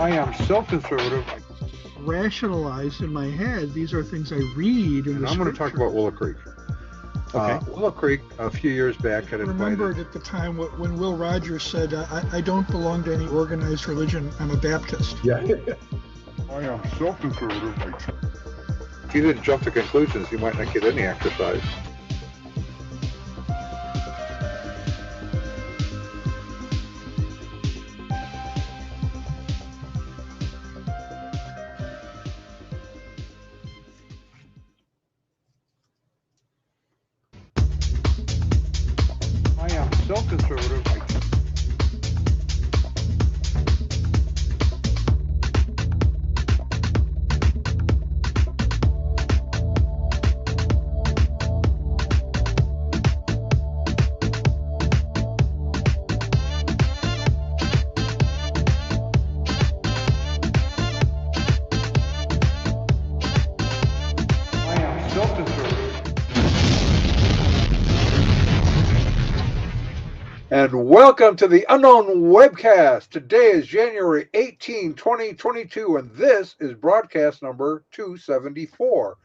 I am so conservative. Rationalized in my head. These are things I read in And the I'm going to scripture. talk about Willow Creek. Okay. Willow Creek, a few years back, had Remembered invited. at the time when Will Rogers said, I don't belong to any organized religion. I'm a Baptist. Yeah. I am so conservative. If you didn't jump to conclusions, you might not get any exercise. I am so conservative. I am so conservative. And welcome to the Unknown Webcast. Today is January 18, 2022, and this is broadcast number 274.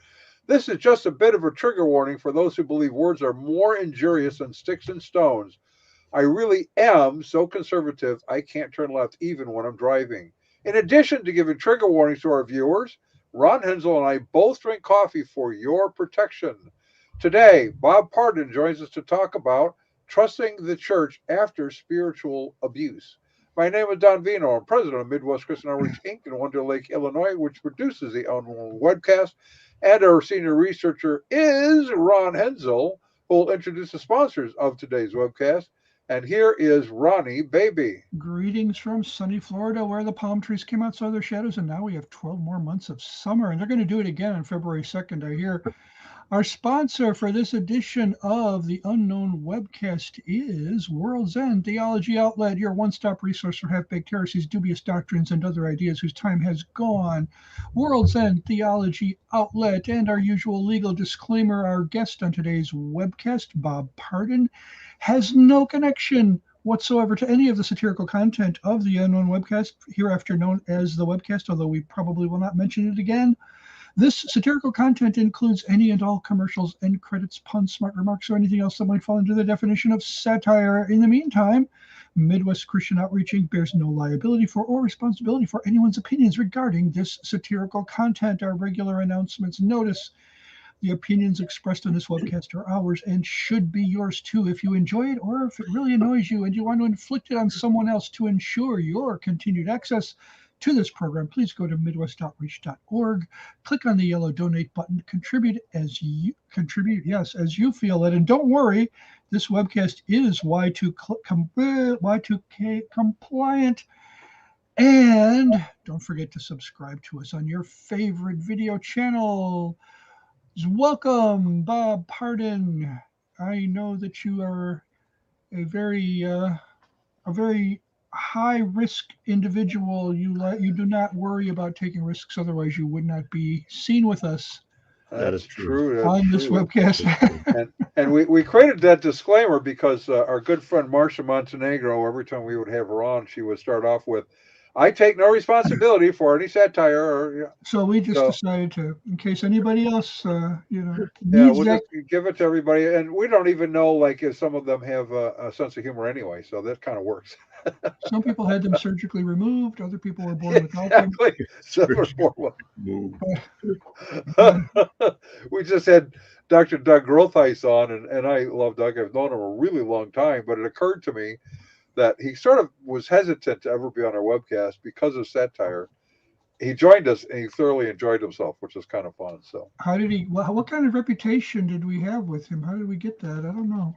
This is just a bit of a trigger warning for those who believe words are more injurious than sticks and stones. I really am so conservative I can't turn left even when I'm driving. In addition to giving trigger warnings to our viewers, Ron Hensel and I both drink coffee for your protection. Today, Bob Pardon joins us to talk about trusting the church after spiritual abuse. My name is Don Vino. I'm president of Midwest Christian Outreach Inc. in Wonder Lake, Illinois, which produces the Unknown Webcast. And our senior researcher is Ron Hensel, who will introduce the sponsors of today's webcast. And here is Ronnie Baby. Greetings from sunny Florida, where the palm trees came out, saw their shadows, and now we have 12 more months of summer. And they're going to do it again on February 2nd, I hear. Our sponsor for this edition of the Unknown Webcast is World's End Theology Outlet, your one-stop resource for half-baked heresies, dubious doctrines, and other ideas whose time has gone. World's End Theology Outlet, and our usual legal disclaimer, our guest on today's webcast, Bob Pardon, has no connection whatsoever to any of the satirical content of the Unknown Webcast, hereafter known as the webcast, although we probably will not mention it again. This satirical content includes any and all commercials, end credits, puns, smart remarks, or anything else that might fall under the definition of satire. In the meantime, Midwest Christian Outreach Inc. bears no liability for or responsibility for anyone's opinions regarding this satirical content. Our regular announcements notice the opinions expressed on this webcast are ours and should be yours too. If you enjoy it or if it really annoys you and you want to inflict it on someone else to ensure your continued access to this program, please go to midwestoutreach.org, click on the yellow donate button, contribute as you feel it. And don't worry, this webcast is Y2K compliant. And don't forget to subscribe to us on your favorite video channel. Welcome, Bob Pardon. I know that you are a very high risk individual. You do not worry about taking risks, otherwise you would not be seen with us That is That's true. true. on That's this true. webcast. And we created that disclaimer because our good friend Marcia Montenegro, every time we would have her on, she would start off with, "I take no responsibility for any satire." Or, yeah. So we just So decided to, in case anybody else, yeah, needs we'll that. just give it to everybody, and we don't even know like if some of them have a sense of humor anyway. So that kind of works. Some people had them surgically removed. Other people were born without them. Exactly. So we're Surgical move. Uh, we just had Dr. Doug Grothice on, and I love Doug. I've known him a really long time, but it occurred to me that he sort of was hesitant to ever be on our webcast because of satire. He joined us and he thoroughly enjoyed himself, which was kind of fun. So, how did he? What kind of reputation did we have with him? How did we get that? I don't know.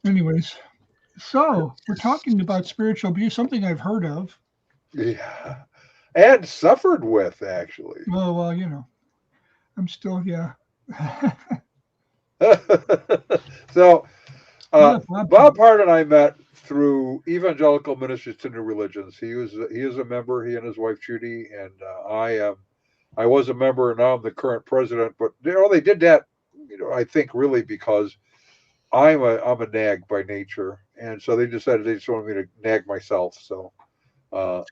Anyways, so we're talking about spiritual abuse, something I've heard of. yeah. And suffered with, actually. Well, I'm still, yeah. So, Yeah, Bob. Bob Hart and I met through Evangelical Ministries to New Religions. He is a member. He and his wife Judy, and I was a member, and now I'm the current president. But they did that, I think really because I'm a nag by nature, and so they decided they just wanted me to nag myself. So Uh,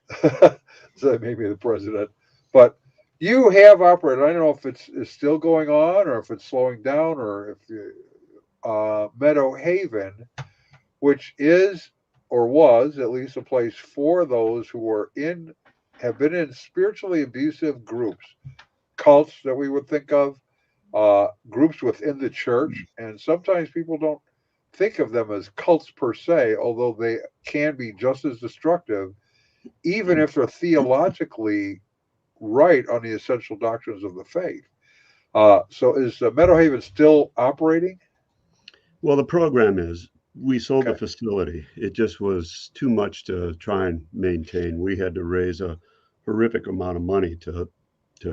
so that made me the president. But you have operated. I don't know if it's still going on or if it's slowing down or if Meadow Haven, which is or was at least a place for those who have been in spiritually abusive groups, cults that we would think of, groups within the church, and sometimes people don't think of them as cults per se, although they can be just as destructive, even if they're theologically right on the essential doctrines of the faith. So is Meadow Haven still operating? Well, the program is. We sold the Okay. facility. It just was too much to try and maintain. We had to raise a horrific amount of money to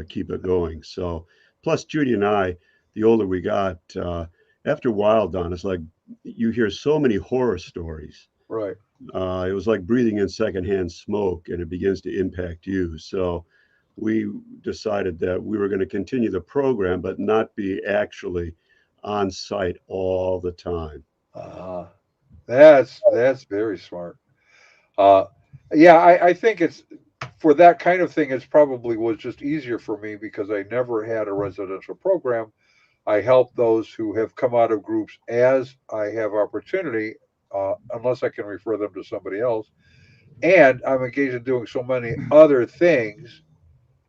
keep it going. So, plus Judy and I, the older we got, after a while, Don, it's like you hear so many horror stories. Right. It was like breathing in secondhand smoke, and it begins to impact you. So, we decided that we were going to continue the program, but not be actually on site all the time. Uh, that's very smart. Uh, yeah, I think it's for that kind of thing. It's probably was just easier for me because I never had a residential program. I help those who have come out of groups as I have opportunity, unless I can refer them to somebody else. And I'm engaged in doing so many other things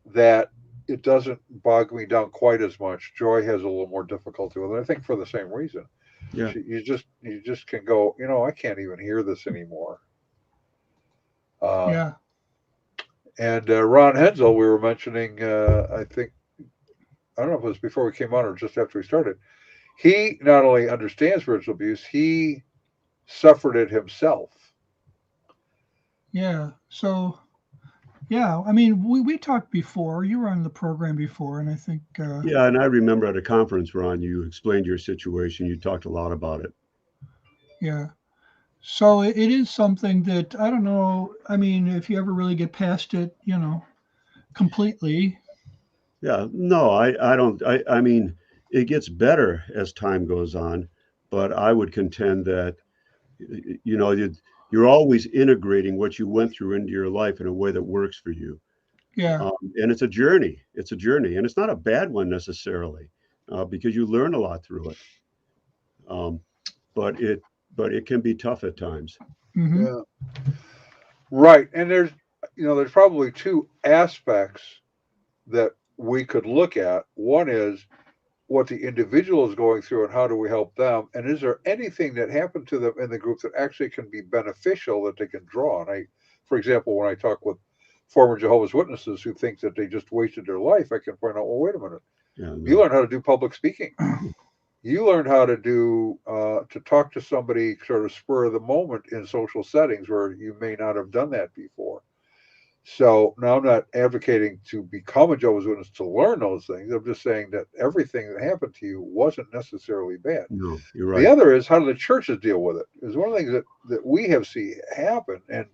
that it doesn't bog me down quite as much. Joy has a little more difficulty with it. I think for the same reason. Yeah. You just can go. I can't even hear this anymore. Uh, Yeah. and Ron Hensel, we were mentioning. I think I don't know if it was before we came on or just after we started. He not only understands spiritual abuse, he suffered it himself. Yeah. So, yeah, I mean, we talked before. You were on the program before, and I think, Yeah, and I remember at a conference, Ron, you explained your situation. You talked a lot about it. yeah. So it is something that I don't know. I mean, if you ever really get past it, completely. Yeah, no, I don't. I mean, it gets better as time goes on, but I would contend that you know you, you're always integrating what you went through into your life in a way that works for you. Yeah. And it's a journey. It's a journey, and it's not a bad one necessarily, because you learn a lot through it. Um, but it can be tough at times. Hmm. Yeah, right. And there's probably two aspects that we could look at. One is what the individual is going through and how do we help them, and is there anything that happened to them in the group that actually can be beneficial that they can draw on. For example, when I talk with former Jehovah's Witnesses who think that they just wasted their life, I can point out, well, wait a minute, Yeah, you no, learn how to do public speaking. You learn how to talk to somebody sort of spur of the moment in social settings where you may not have done that before. So now I'm not advocating to become a Jehovah's Witness to learn those things. I'm just saying that everything that happened to you wasn't necessarily bad. no, you're The right. other is how do the churches deal with it? Is one of the things that we have seen happen. And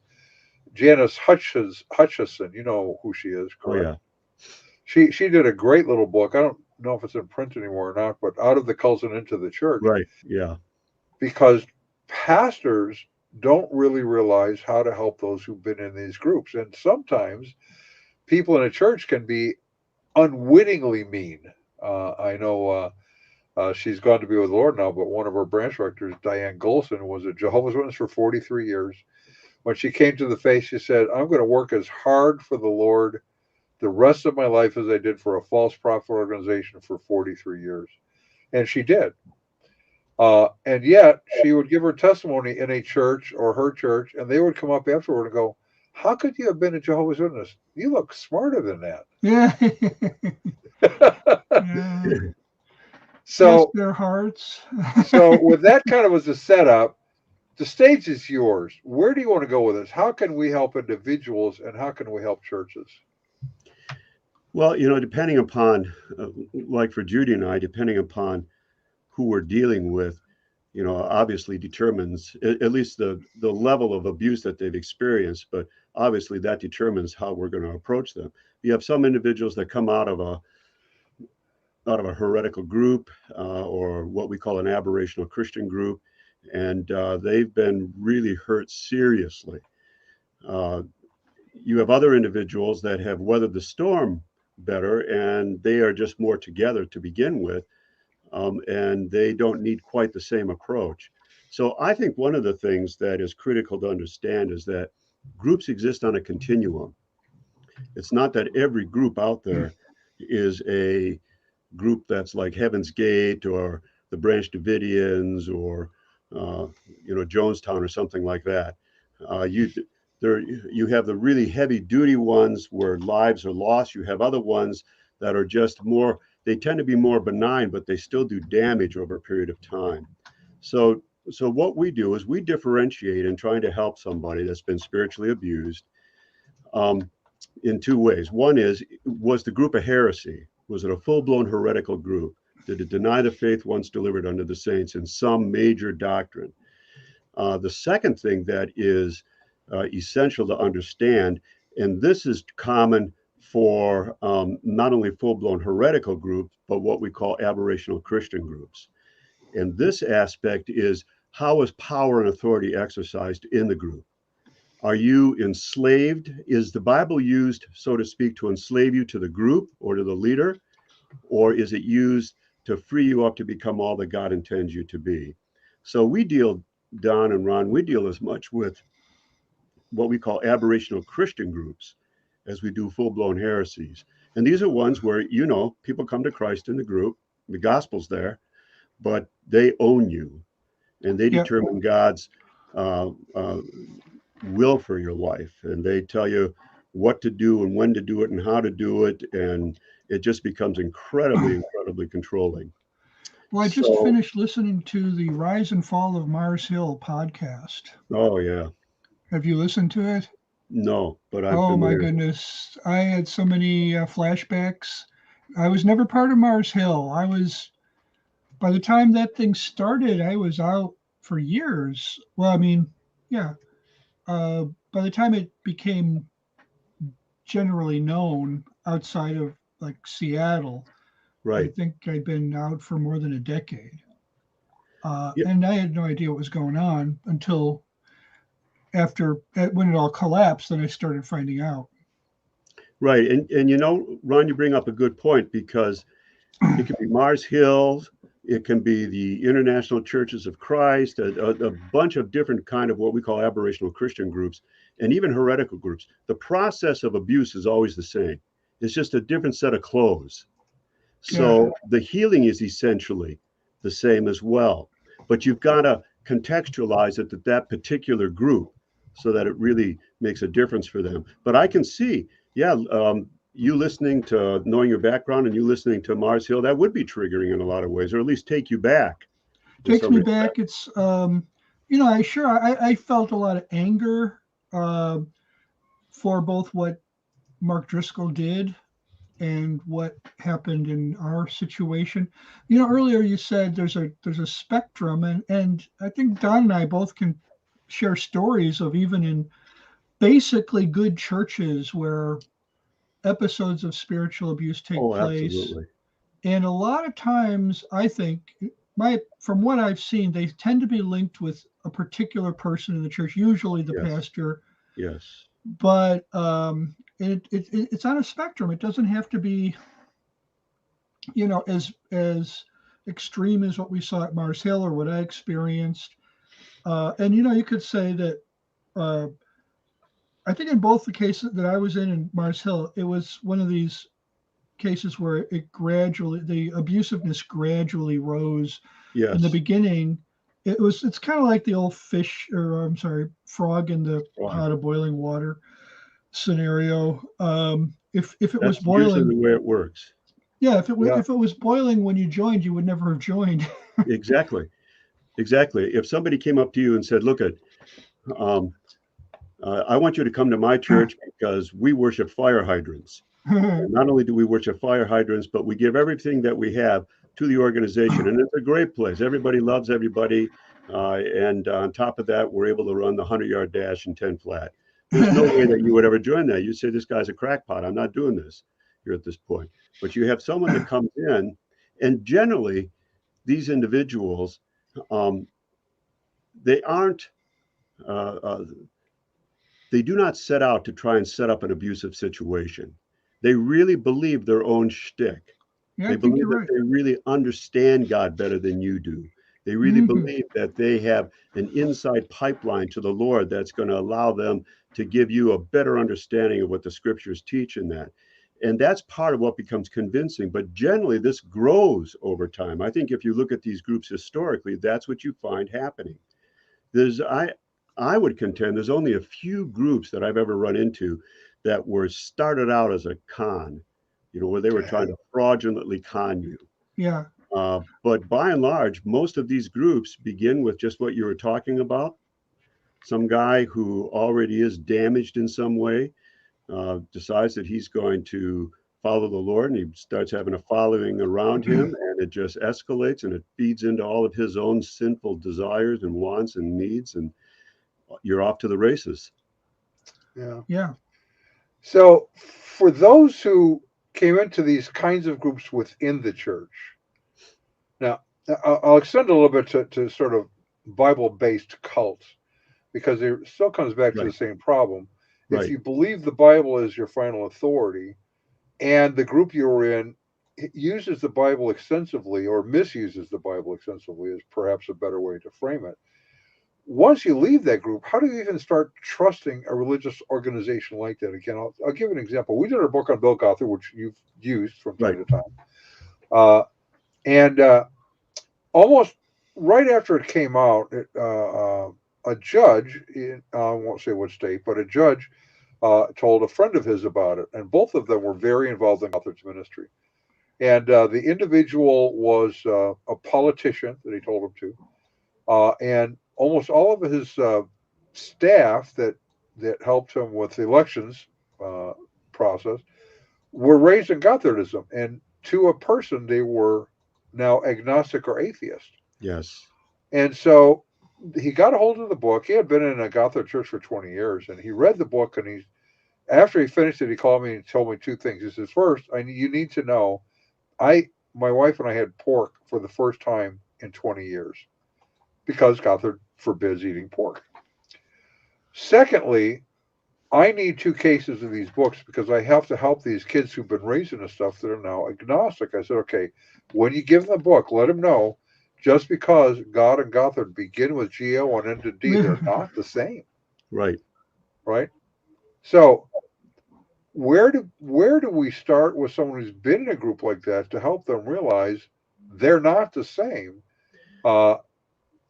Janice Hutchison, you know who she is, Oh correct? yeah, She did a great little book. I don't know if it's in print anymore or not, but Out of the Cults and Into the Church, right. Yeah, because pastors don't really realize how to help those who've been in these groups. And sometimes people in a church can be unwittingly mean. I know she's gone to be with the Lord now, but one of her branch rectors, Diane Golson, was a Jehovah's Witness for 43 years. When she came to the faith, she said, I'm going to work as hard for the Lord the rest of my life as I did for a false prophet organization for 43 years. And she did. And yet she would give her testimony in a church or her church, and they would come up afterward and go, how could you have been a Jehovah's Witness? You look smarter than Yeah. that. Yeah. Bless so, their hearts. so with that kind of as a setup, the stage is yours. Where do you want to go with this? How can we help individuals and how can we help churches? well, depending upon, like for Judy and I, depending upon who we're dealing with, obviously determines at least the level of abuse that they've experienced. But obviously, that determines how we're going to approach them. You have some individuals that come out of a heretical group, or what we call an aberrational Christian group, and they've been really hurt seriously. Uh, you have other individuals that have weathered the storm better, and they are just more together to begin with, and they don't need quite the same approach. So I think one of the things that is critical to understand is that groups exist on a continuum. It's not that every group out there is a group that's like Heaven's Gate or the Branch Davidians or Jonestown or something like that. You have the really heavy duty ones where lives are lost. You have other ones that are just more. They tend to be more benign, but they still do damage over a period of time. So what we do is we differentiate in trying to help somebody that's been spiritually abused in two ways. One is, was the group a heresy? Was it a full-blown heretical group? Did it deny the faith once delivered unto the saints in some major doctrine? The second thing that is essential to understand, and this is common for not only full-blown heretical groups, but what we call aberrational Christian groups. And this aspect is, how is power and authority exercised in the group? Are you enslaved? Is the Bible used, so to speak, to enslave you to the group or to the leader? Or is it used to free you up to become all that God intends you to be? So we deal, Don and Ron, we deal as much with what we call aberrational Christian groups as we do full-blown heresies. And these are ones where, people come to Christ in the group, the gospel's there, but they own you, and they determine God's will for your life, and they tell you what to do and when to do it and how to do it, and it just becomes incredibly controlling. Well, I just finished listening to the Rise and Fall of Mars Hill podcast. Oh yeah. Have you listened to it? No, but I'm Oh familiar. My goodness, I had so many flashbacks. I was never part of Mars Hill. By the time that thing started, I was out for years. Well, I mean, yeah. By the time it became generally known outside of like Seattle, right. I think I'd been out for more than a decade. And I had no idea what was going on until when it all collapsed, then I started finding out. Right. And Ron, you bring up a good point, because it can be Mars Hill, it can be the International Churches of Christ, a bunch of different kind of what we call aberrational Christian groups, and even heretical groups. The process of abuse is always the same. It's just a different set of clothes. So the healing is essentially the same as well. But you've got to contextualize it to that particular group so that it really makes a difference for them. But I can see, you listening to, knowing your background and you listening to Mars Hill, that would be triggering in a lot of ways, or at least take you back. Takes me back. It's, I felt a lot of anger for both what Mark Driscoll did and what happened in our situation. Earlier you said there's a spectrum, and I think Don and I both can share stories of even in basically good churches where episodes of spiritual abuse take place. Absolutely. And a lot of times, I think, from what I've seen, they tend to be linked with a particular person in the church, usually the pastor. Yes. But it's on a spectrum. It doesn't have to be, as extreme as what we saw at Mars Hill or what I experienced. And you could say that. I think in both the cases that I was in Mars Hill, it was one of these cases where the abusiveness gradually rose. In the beginning. It's kind of like the old frog in the pot of boiling water scenario. If it was boiling, usually the way it works. Yeah, if it was boiling when you joined, you would never have joined. Exactly. If somebody came up to you and said, "Look, I want you to come to my church because we worship fire hydrants. And not only do we worship fire hydrants, but we give everything that we have to the organization, and it's a great place. Everybody loves everybody, and on top of that, we're able to run the 100-yard dash in 10 flat." There's no way that you would ever join that. You'd say, "This guy's a crackpot. I'm not doing this here at this point." But you have someone that comes in, and generally, these individuals, they they do not set out to try and set up an abusive situation. They really believe their own shtick. Yeah, They I think believe you're that right. they really understand God better than you do. They really Hmm. believe that they have an inside pipeline to the Lord that's going to allow them to give you a better understanding of what the scriptures teach in that. And that's part of what becomes convincing. But generally, this grows over time. I think if you look at these groups historically, that's what you find happening. There's I would contend there's only a few groups that I've ever run into that were started out as a con, where they were trying to fraudulently con you. Yeah. But by and large, most of these groups begin with just what you were talking about. Some guy who already is damaged in some way decides that he's going to follow the Lord, and he starts having a following around him, and it just escalates and it feeds into all of his own sinful desires and wants and needs, and you're off to the races. Yeah. Yeah. So, for those who came into these kinds of groups within the church, now I'll extend a little bit to sort of Bible based cults, because it still comes back to the Right, same problem. If right, you believe the Bible is your final authority, and the group you're in uses the Bible extensively or misuses the Bible extensively, is perhaps a better way to frame it. Once you leave that group, how do you even start trusting a religious organization like that? Again, I'll give an example. We did a book on Bill Gothard, which you've used from time right. to time. And almost right after it came out, a judge, I won't say what state, but a judge told a friend of his about it. And both of them were very involved in Gothard's ministry. And the individual was a politician that he told him to. And almost all of his staff that helped him with the elections uh, process were raised in Gothardism, and to a person, they were now agnostic or atheist. Yes. And so he got a hold of the book. He had been in a Gothard church for 20 years, and he read the book. And after he finished it, he called me and told me two things. He says, first, you need to know, my wife and I had pork for the first time in 20 years because Gothard forbids eating pork. Secondly, I need two cases of these books because I have to help these kids who've been raised in this stuff that are now agnostic. I said, okay, when you give them the book, let them know just because God and Gothard begin with G-O and end in D, they're not the same, Right. right? So where do we start with someone who's been in a group like that to help them realize they're not the same? Uh,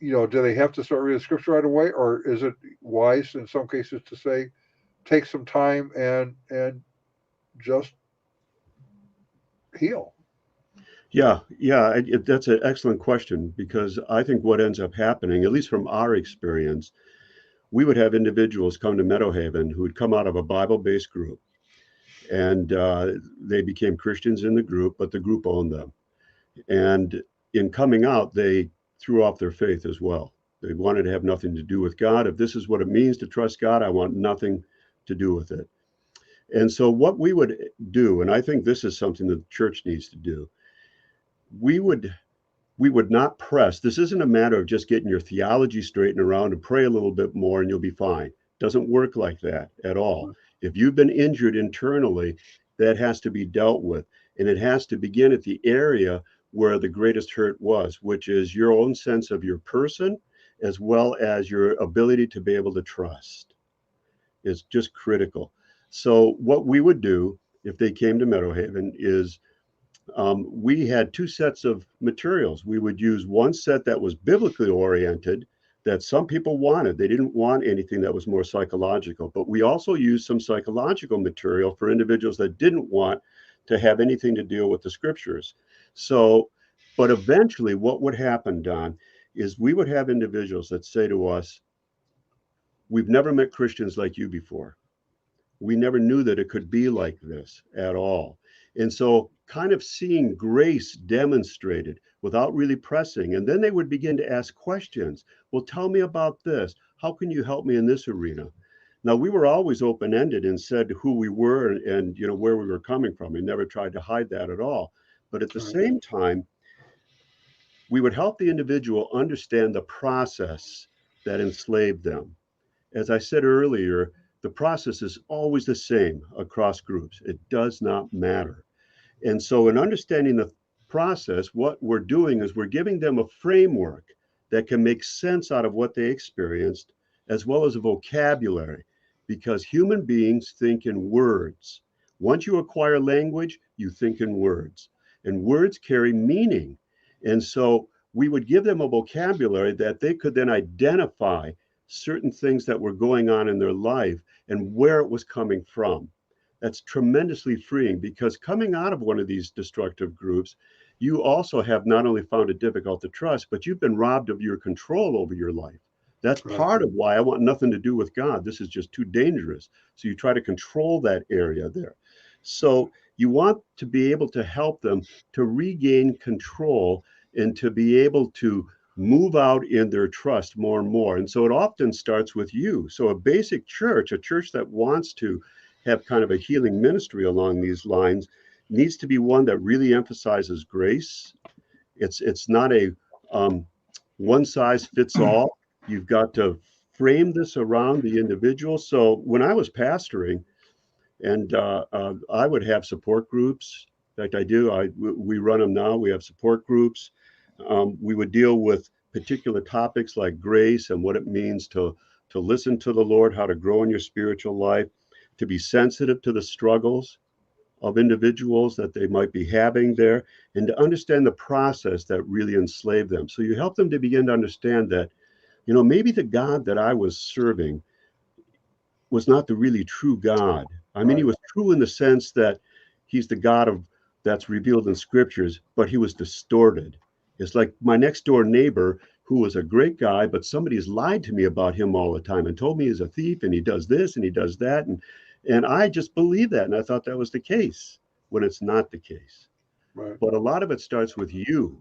do they have to start reading scripture right away, or is it wise in some cases to say, take some time and just heal? Yeah, yeah, that's an excellent question because I think what ends up happening, at least from our experience, we would have individuals come to Meadow Haven who would come out of a Bible-based group, and they became Christians in the group, but the group owned them. And in coming out, they threw off their faith as well. They wanted to have nothing to do with God. If this is what it means to trust God, I want nothing to do with it. And so, what we would do, and I think this is something that the church needs to do, we would we would not press. This isn't a matter of just getting your theology straightened around and pray a little bit more and you'll be fine. It doesn't work like that at all. If you've been injured internally, that has to be dealt with. And it has to begin at the area where the greatest hurt was, which is your own sense of your person, as well as your ability to be able to trust. Is just critical. So, what we would do if they came to Meadow Haven is we had two sets of materials. We would use one set that was biblically oriented, that some people wanted. They didn't want anything that was more psychological, but we also used some psychological material for individuals that didn't want to have anything to deal with the scriptures. So, but eventually, what would happen, Don, is we would have individuals that say to us, we've never met Christians like you before. We never knew that it could be like this at all. And so, kind of seeing grace demonstrated without really pressing. And then they would begin to ask questions. Well, tell me about this. How can you help me in this arena? Now, we were always open ended and said who we were and where we were coming from. We never tried to hide that at all. But at the Right. same time, we would help the individual understand the process that enslaved them. As I said earlier, the process is always the same across groups. It does not matter. And so in understanding the process, what we're doing is we're giving them a framework that can make sense out of what they experienced, as well as a vocabulary, because human beings think in words. Once you acquire language, you think in words, and words carry meaning. And so we would give them a vocabulary that they could then identify certain things that were going on in their life and where it was coming from. That's tremendously freeing, because coming out of one of these destructive groups, you also have not only found it difficult to trust, but you've been robbed of your control over your life. That's part of why I want nothing to do with God. This is just too dangerous. So you try to control that area there. So you want to be able to help them to regain control and to be able to move out in their trust more and more. And so it often starts with you. So a basic church, a church that wants to have kind of a healing ministry along these lines, needs to be one that really emphasizes grace. It's not a one size fits all. You've got to frame this around the individual. So when I was pastoring, and I would have support groups. In fact, I do. We run them now. We have support groups. We would deal with particular topics like grace and what it means to listen to the Lord, how to grow in your spiritual life, to be sensitive to the struggles of individuals that they might be having there, and to understand the process that really enslaved them. So you help them to begin to understand that, maybe the God that I was serving was not the really true God. I mean, he was true in the sense that he's the God that's revealed in scriptures, but he was distorted. It's like my next door neighbor, who was a great guy, but somebody's lied to me about him all the time and told me he's a thief and he does this and he does that. And I just believed that. And I thought that was the case, when it's not the case. Right. But a lot of it starts with you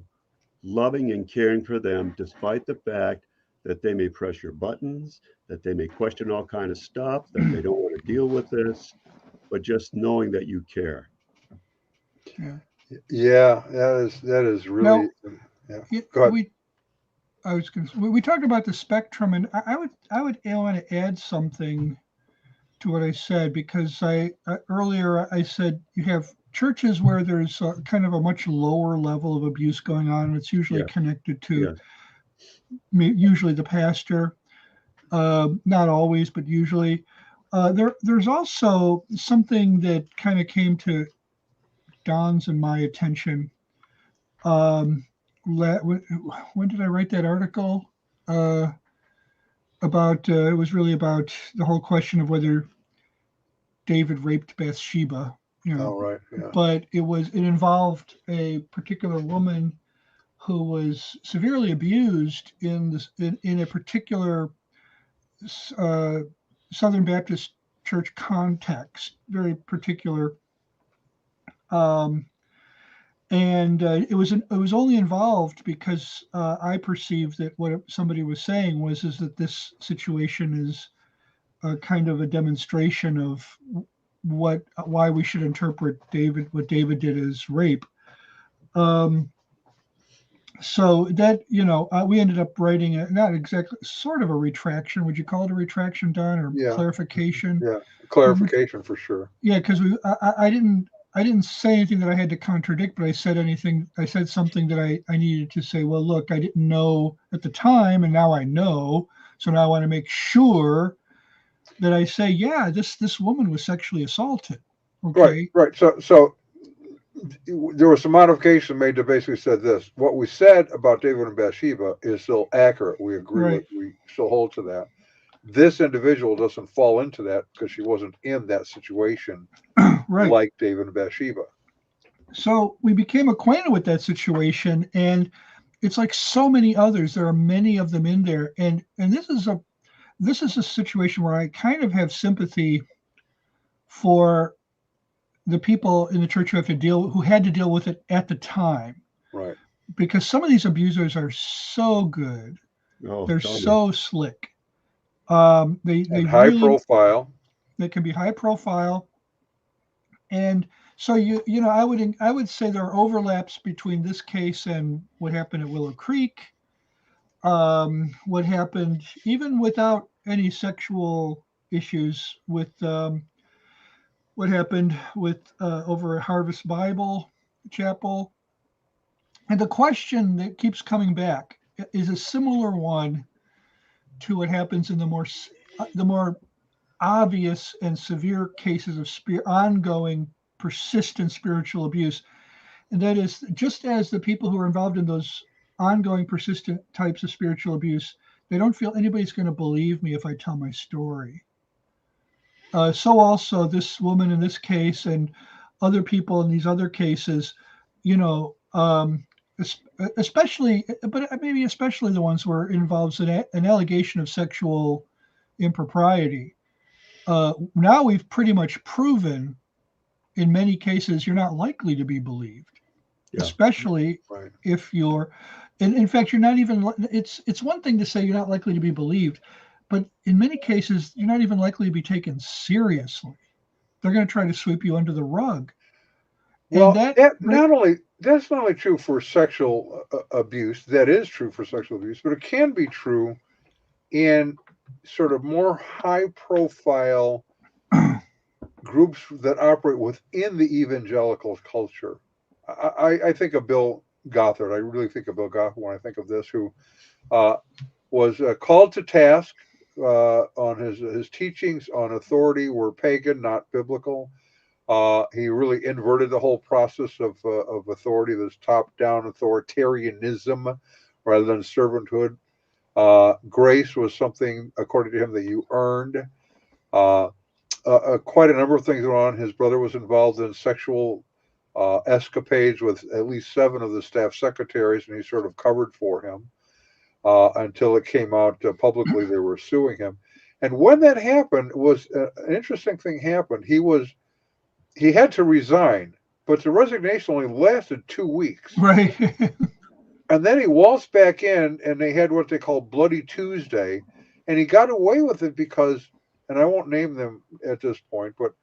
loving and caring for them, despite the fact that they may press your buttons, that they may question all kind of stuff, that they don't want to deal with this, but just knowing that you care. Yeah, that is really. Now, yeah. Go ahead. We talked about the spectrum, and I would want to add something to what I said, because earlier I said you have churches where there's kind of a much lower level of abuse going on, and it's usually connected to usually the pastor, not always, but usually. There's also something that kind of came to Don's and my attention. When did I write that article? About it was really about the whole question of whether David raped Bathsheba, Oh, right. Yeah. But it involved a particular woman who was severely abused in a particular Southern Baptist church context, very particular. And it was only involved because I perceived that what somebody was saying is that this situation is kind of a demonstration of why we should interpret what David did as rape. So that we ended up writing not exactly, sort of a retraction. Would you call it a retraction, Don, or clarification? Yeah, clarification for sure. Yeah, because I didn't say anything that I had to contradict, but I said something that I needed to say. Well, look, I didn't know at the time, and now I know. So now I want to make sure that I say, yeah, this woman was sexually assaulted. Okay. Right. So there was some modification made that basically said this: what we said about David and Bathsheba is still accurate. We agree with. We still hold to that. This individual doesn't fall into that because she wasn't in that situation, like David and Bathsheba. So we became acquainted with that situation, and it's like so many others. There are many of them in there, and this is a situation where I kind of have sympathy for the people in the church who had to deal with it at the time, right? Because some of these abusers are so good, they're so slick. They high profile. They can be high profile, and so I would say there are overlaps between this case and what happened at Willow Creek. What happened even without any sexual issues with what happened with over at Harvest Bible Chapel. And the question that keeps coming back is a similar one to what happens in the more obvious and severe cases of ongoing, persistent spiritual abuse. And that is, just as the people who are involved in those ongoing, persistent types of spiritual abuse, they don't feel anybody's going to believe me if I tell my story. So also this woman in this case and other people in these other cases, especially, but maybe especially the ones where it involves an allegation of sexual impropriety. Now we've pretty much proven in many cases you're not likely to be believed, especially if you're, and in fact, you're not even, it's one thing to say you're not likely to be believed, but in many cases, you're not even likely to be taken seriously. They're going to try to sweep you under the rug. Well, that's not only true for sexual abuse. That is true for sexual abuse, but it can be true in sort of more high-profile groups that operate within the evangelical culture. I think of Bill Gothard. I really think of Bill Gothard when I think of this, who was called to task on his teachings on authority were pagan, not biblical. He really inverted the whole process of authority, this top-down authoritarianism rather than servanthood. Grace was something, according to him, that you earned. Quite a number of things went on. His brother was involved in sexual escapades with at least 7 of the staff secretaries, and he sort of covered for him until it came out publicly they were suing him. And when that happened, was an interesting thing happened. He had to resign, but the resignation only lasted 2 weeks. Right. And then he waltzed back in, and they had what they call Bloody Tuesday, and he got away with it because, and I won't name them at this point, but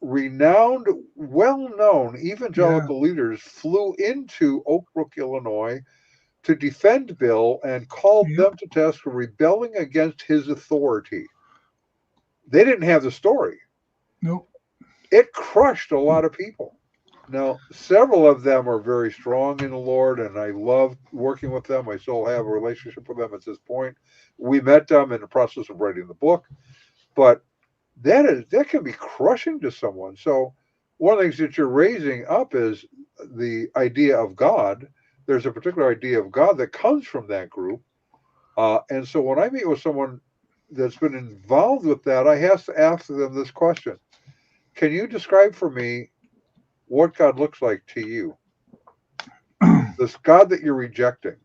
renowned, well-known evangelical leaders flew into Oak Brook, Illinois, to defend Bill and called them to task for rebelling against his authority. They didn't have the story. Nope. It crushed a lot of people. Now, several of them are very strong in the Lord, and I love working with them. I still have a relationship with them at this point. We met them in the process of writing the book, but that can be crushing to someone. So one of the things that you're raising up is the idea of God. There's a particular idea of God that comes from that group. And so when I meet with someone that's been involved with that, I have to ask them this question. Can you describe for me what God looks like to you? This God that you're rejecting.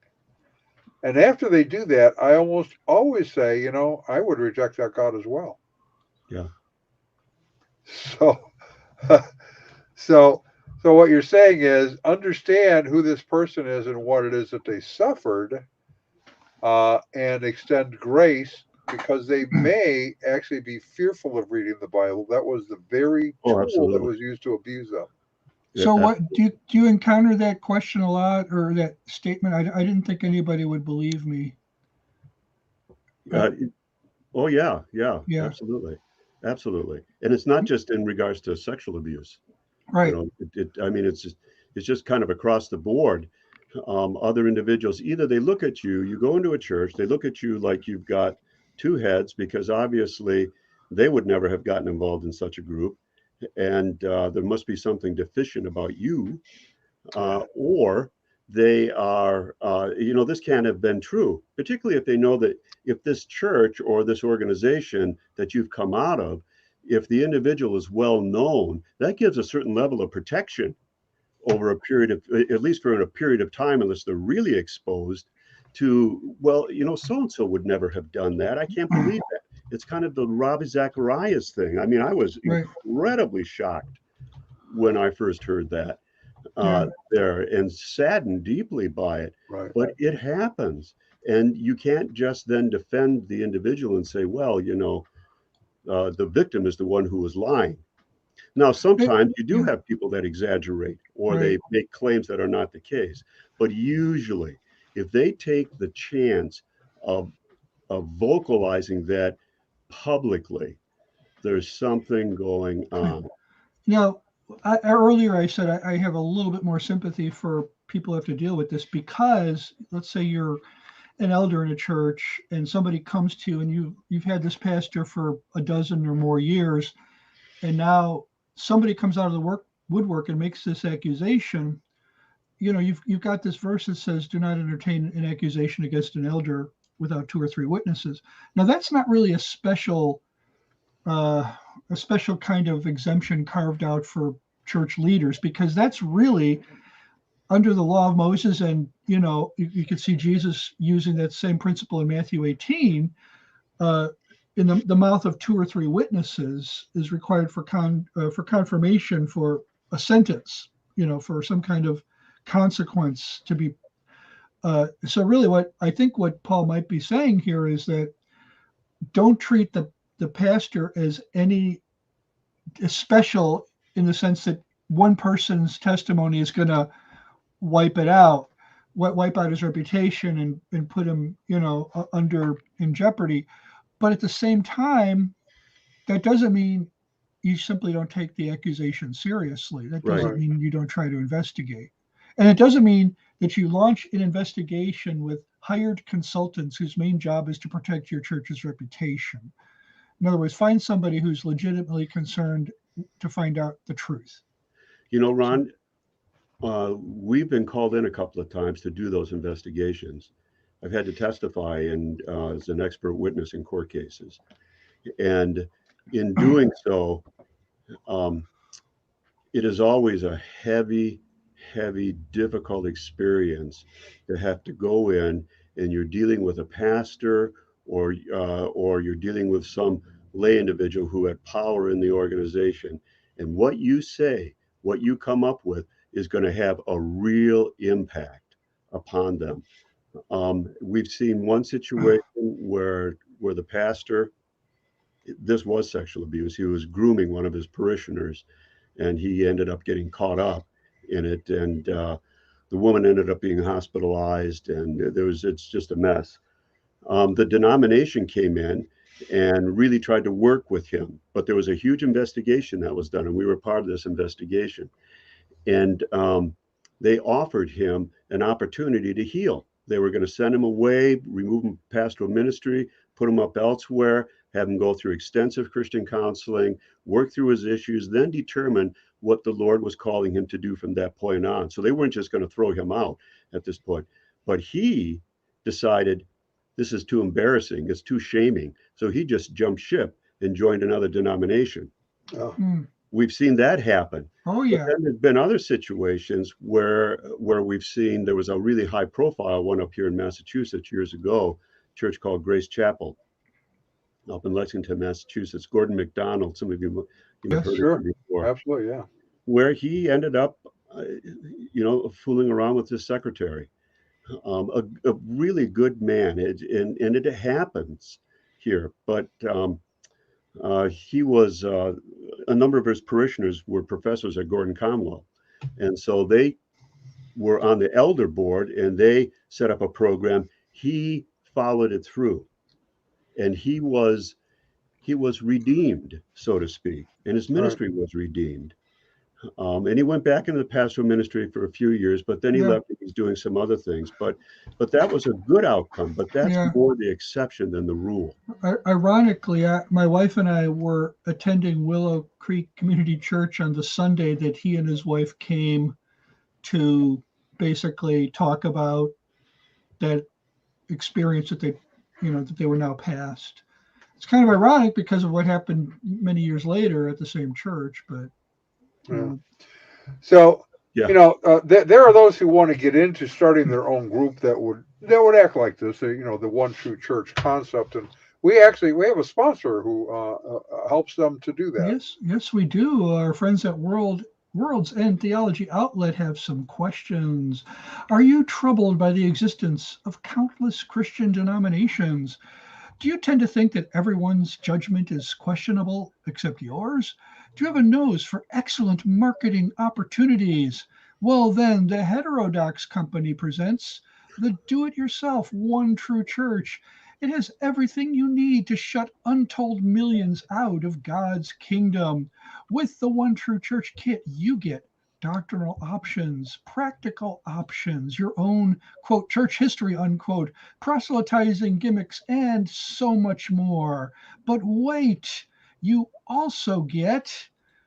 And after they do that, I almost always say, I would reject that God as well. Yeah. So what you're saying is understand who this person is and what it is that they suffered, and extend grace, because they may actually be fearful of reading the Bible. That was the very tool that was used to abuse them. So what do you encounter that question a lot, or that statement? I didn't think anybody would believe me. Yeah, absolutely. And it's not just in regards to sexual abuse, right? It's just kind of across the board. Other individuals, either they look at you go into a church, they look at you like you've got 2 heads, because obviously they would never have gotten involved in such a group, and there must be something deficient about you, or they are, this can't have been true, particularly if they know that if this church or this organization that you've come out of, if the individual is well known, that gives a certain level of protection over a period of, at least for a period of time, unless they're really exposed to, so-and-so would never have done that. I can't believe that. It's kind of the Ravi Zacharias thing. I mean, I was incredibly shocked when I first heard that there, and saddened deeply by it. Right. But it happens. And you can't just then defend the individual and say, well, the victim is the one who was lying. Now, sometimes you do have people that exaggerate, or they make claims that are not the case. But usually, if they take the chance of vocalizing that publicly there's something going on. Now, earlier I said I have a little bit more sympathy for people who have to deal with this because let's say you're an elder in a church and somebody comes to you and you've had this pastor for a dozen or more years, and now somebody comes out of the woodwork and makes this accusation. You know, you've got this verse that says, "Do not entertain an accusation against an elder without 2 or 3 witnesses." Now, that's not really a special kind of exemption carved out for church leaders, because that's really under the law of Moses. And you could see Jesus using that same principle in Matthew 18. In the mouth of 2 or 3 witnesses is required for confirmation for a sentence, for some kind of consequence to be. So really, what Paul might be saying here is that don't treat the pastor as any special in the sense that one person's testimony is going to wipe out his reputation and put him, in jeopardy. But at the same time, that doesn't mean you simply don't take the accusation seriously. That doesn't mean you don't try to investigate. And it doesn't mean that you launch an investigation with hired consultants whose main job is to protect your church's reputation. In other words, find somebody who's legitimately concerned to find out the truth. Ron, we've been called in a couple of times to do those investigations. I've had to testify as an expert witness in court cases. And in doing so, it is always a heavy, difficult experience to have to go in and you're dealing with a pastor or you're dealing with some lay individual who had power in the organization. And what you say, what you come up with is going to have a real impact upon them. We've seen one situation where the pastor, this was sexual abuse. He was grooming one of his parishioners, and he ended up getting caught up in it. And the woman ended up being hospitalized, and it's just a mess. The denomination came in and really tried to work with him, but there was a huge investigation that was done, and we were part of this investigation. And they offered him an opportunity to heal. They were going to send him away, remove him from pastoral ministry, put him up elsewhere, have him go through extensive Christian counseling, work through his issues, then determine what the Lord was calling him to do from that point on. So they weren't just going to throw him out at this point. But he decided, this is too embarrassing, it's too shaming. So he just jumped ship and joined another denomination. Oh. We've seen that happen. Oh, yeah. But then there's been other situations where we've seen, there was a really high profile one up here in Massachusetts years ago, a church called Grace Chapel up in Lexington, Massachusetts. Gordon McDonald, some of you have heard of him before. Absolutely, yeah. Where he ended up, fooling around with his secretary. A really good man, and it happens here. But he was, a number of his parishioners were professors at Gordon Conwell, and so they were on the elder board, and they set up a program. He followed it through, and he was redeemed, so to speak, and his ministry was redeemed. And he went back into the pastoral ministry for a few years, but then he left and he's doing some other things. But that was a good outcome, but that's more the exception than the rule. Ironically, my wife and I were attending Willow Creek Community Church on the Sunday that he and his wife came to basically talk about that experience that they were now past. It's kind of ironic because of what happened many years later at the same church, but so there are those who want to get into starting their own group that would act like this, the one true church concept, and we have a sponsor who helps them to do that. Yes, we do. Our friends at World's End Theology Outlet have some questions. Are you troubled by the existence of countless Christian denominations? Do you tend to think that everyone's judgment is questionable except yours? Do you have a nose for excellent marketing opportunities? Well, then, the Heterodox Company presents the Do-It-Yourself One True Church, It has everything you need to shut untold millions out of God's kingdom. With the One True Church kit, you get doctrinal options, practical options, your own, quote, church history, unquote, proselytizing gimmicks, and so much more. But wait, you also get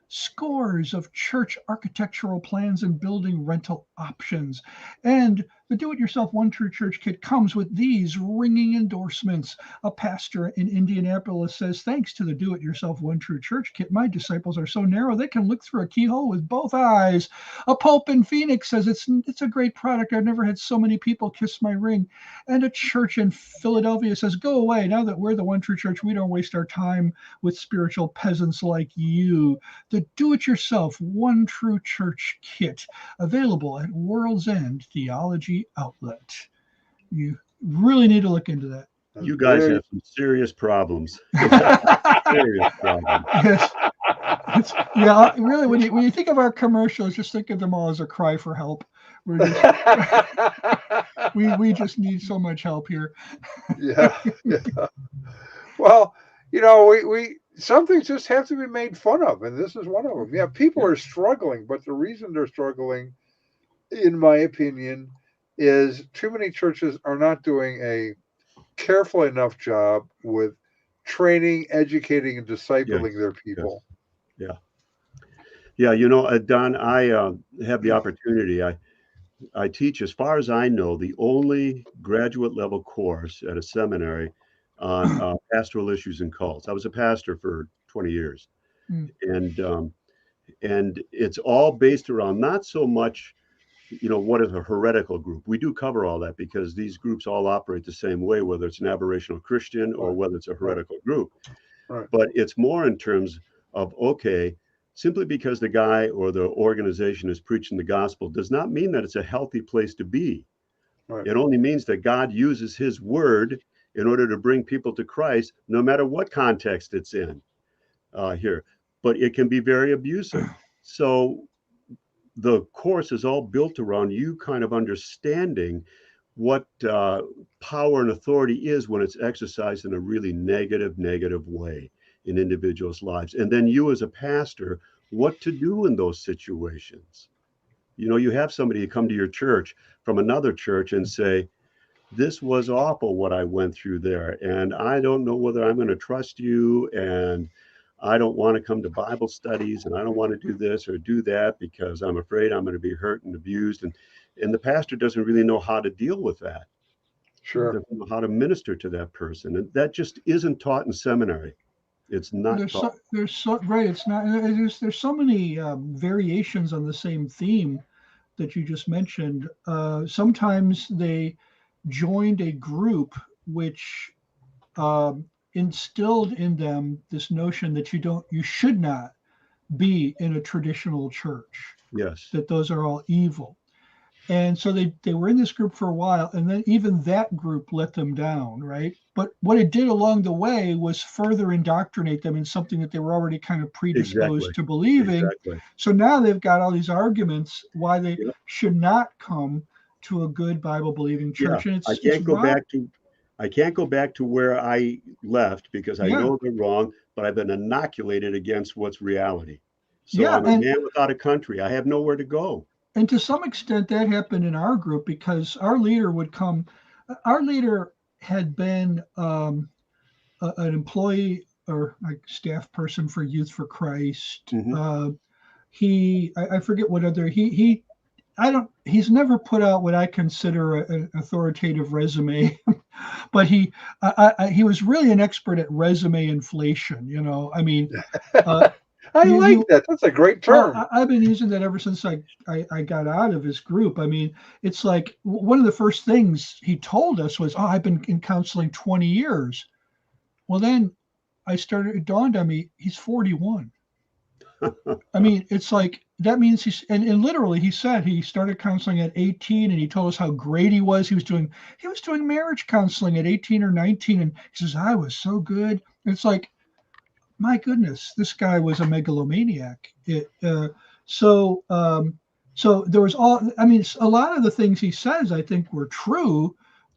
scores of church architectural plans and building rental options. And the Do-It-Yourself One True Church kit comes with these ringing endorsements. A pastor in Indianapolis says, thanks to the Do-It-Yourself One True Church kit, my disciples are so narrow they can look through a keyhole with both eyes. A pope in Phoenix says, it's a great product. I've never had so many people kiss my ring. And a church in Philadelphia says, go away. Now that we're the One True Church, we don't waste our time with spiritual peasants like you. The Do-It-Yourself One True Church kit, available at World's End Theology Outlet. You really need to look into that. You guys have some serious problems. Serious problems. Yes. Yeah, really, when you think of our commercials, just think of them all as a cry for help. We're just, we just need so much help here. Yeah. Well, we some things just have to be made fun of, and this is one of them. Yeah, people are struggling, but the reason they're struggling, in my opinion, is too many churches are not doing a careful enough job with training, educating, and discipling their people. Yeah. Don, I have the opportunity. I teach, as far as I know, the only graduate level course at a seminary on pastoral issues and cults. I was a pastor for 20 years, and it's all based around not so much, what is a heretical group. We do cover all that because these groups all operate the same way, whether it's an aberrational Christian or whether it's a heretical group. Right. But it's more in terms of, okay, simply because the guy or the organization is preaching the gospel does not mean that it's a healthy place to be. Right. It only means that God uses his word in order to bring people to Christ, no matter what context it's in here. But it can be very abusive. So the course is all built around you kind of understanding what power and authority is when it's exercised in a really negative way in individuals' lives. And then you as a pastor, what to do in those situations. You have somebody come to your church from another church and say, this was awful what I went through there, and I don't know whether I'm going to trust you, and I don't want to come to Bible studies, and I don't want to do this or do that because I'm afraid I'm going to be hurt and abused. And the pastor doesn't really know how to deal with that. Sure. Doesn't know how to minister to that person. And that just isn't taught in seminary. It's not taught. It's not. There's so many variations on the same theme that you just mentioned. Sometimes they joined a group which instilled in them this notion that you should not be in a traditional church. Yes. That those are all evil. And so they were in this group for a while, and then even that group let them down, right? But what it did along the way was further indoctrinate them in something that they were already kind of predisposed to believing. Exactly. So now they've got all these arguments why they should not come to a good Bible-believing church. And I can't go back to where I left because I know they're wrong, but I've been inoculated against what's reality. So I'm a man without a country. I have nowhere to go. And to some extent, that happened in our group because our leader would come. Our leader had been an employee or like staff person for Youth for Christ. Mm-hmm. I forget what other he's never put out what I consider an authoritative resume, but he was really an expert at resume inflation. I mean. I like that. That's a great term. Well, I've been using that ever since I got out of his group. I mean, it's like one of the first things he told us was, I've been in counseling 20 years. Well, then it dawned on me, he's 41. I mean, it's like, that means and literally he said he started counseling at 18 and he told us how great he was. He was doing marriage counseling at 18 or 19. And he says, I was so good. And it's like, my goodness, this guy was a megalomaniac. So there was a lot of the things he says, I think, were true,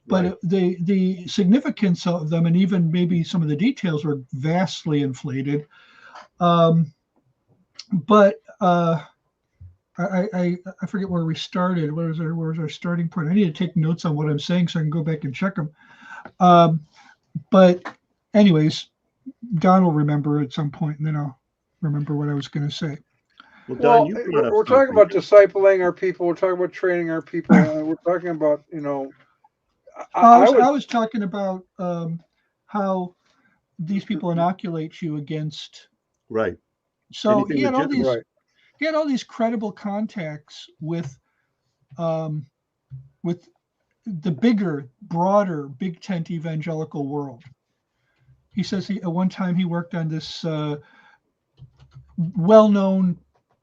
but Right. the significance of them and even maybe some of the details were vastly inflated. But I forget where we started. Where was our starting point? I need to take notes on what I'm saying so I can go back and check them. But anyways, Don will remember at some point, and then I'll remember what I was going to say. Well, Don, Well, you brought up we're talking something. about discipling our people. We're talking about training our people. And we're talking about, I would. I was talking about how these people inoculate you against. Right. So Anything legitimate. Right. he had all these credible contacts um, with the bigger, broader, big tent evangelical world. He says at one time he worked on this well-known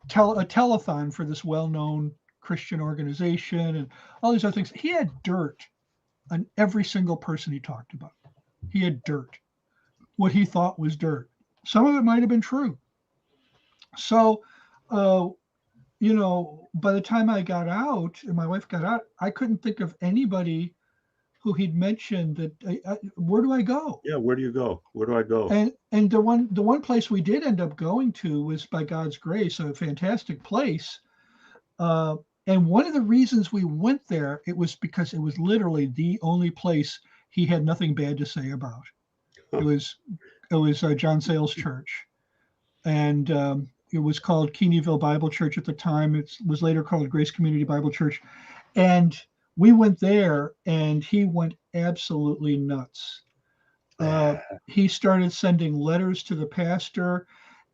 a telethon for this well-known Christian organization and all these other things. He had dirt on every single person he talked about. He had dirt, what he thought was dirt. Some of it might have been true. So, by the time I got out and my wife got out, I couldn't think of anybody who he'd mentioned that. Where do I go? Yeah. Where do you go? Where do I go? And the one place we did end up going to was, by God's grace, a fantastic place. And one of the reasons we went there, it was because it was literally the only place he had nothing bad to say about. It was John Sayles Church, and it was called Keeneyville Bible Church at the time. It was later called Grace Community Bible Church, and we went there, and he went absolutely nuts. He started sending letters to the pastor,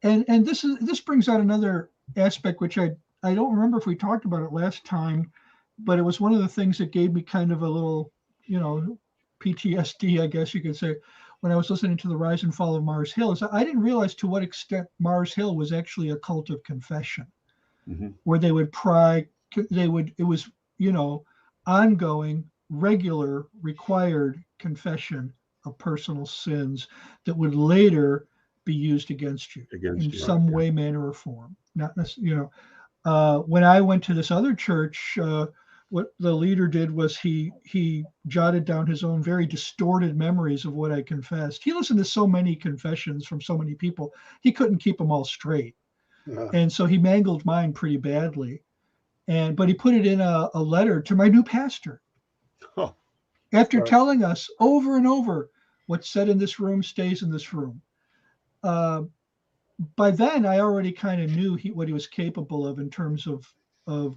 and this brings out another aspect which I don't remember if we talked about it last time, but it was one of the things that gave me kind of a little, PTSD, I guess you could say, when I was listening to the Rise and Fall of Mars Hill. Is I didn't realize to what extent Mars Hill was actually a cult of confession, where they would pry, it was, ongoing, regular, required confession of personal sins that would later be used against you in some way, manner, or form. Not necessarily, when I went to this other church, what the leader did was he jotted down his own very distorted memories of what I confessed. He listened to so many confessions from so many people, he couldn't keep them all straight. And so he mangled mine pretty badly. But he put it in a letter to my new pastor. After telling us over and over, what's said in this room stays in this room. By then, I already kind of knew what he was capable of in terms of